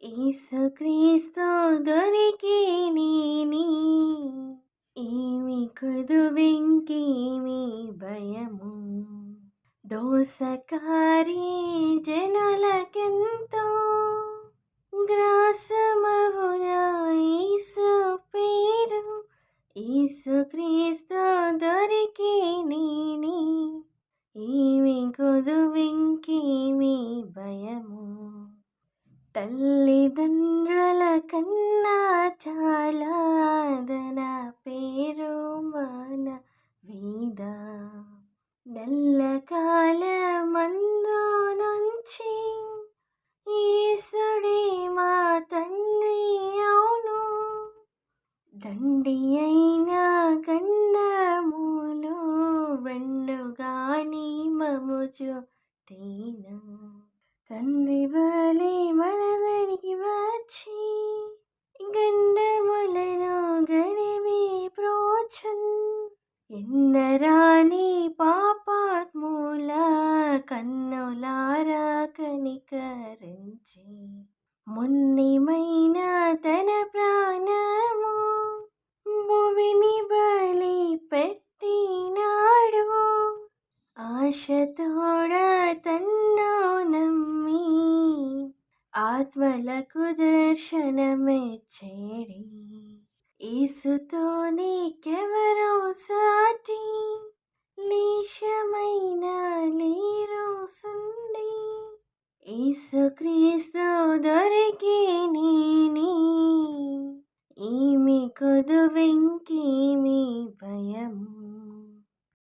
యేసుక్రీస్తు దొరికి నేని ఏమి కొదువెంకేమి భయము దోసకారి జనులకెంతో గ్రాసమవున యేసు పేరు యేసుక్రీస్తు దొరికి నేని ఏమి కొదువెంకేమి భయము తల్లిదండ్రుల కన్నా చాలా దన పేరు మన వీద నెల్ల కాలమందు నుంచి యేసుడే మా తండ్రి అవును దండి అయిన గండములు వెండుగాని మముజు తేన తండ్రి వలె మనదరికి వచ్చి గండములను గడివి ప్రోచన్ ఎన్నరాని పాపాత్ముల కన్నులారా కనికరించి మున్నిమైన తన ప్రాణము భువిని బలి పెట్టినాడు ఆశతోడ తన్ను నమ్మి ఆత్మలకు దర్శనమిచ్చేడి యేసుతో నీకెవరో సాటి లేశమైన లేరు సుండి యేసుక్రీస్తు దొరికి నేని ఏమి కొదువెంకేమి భయము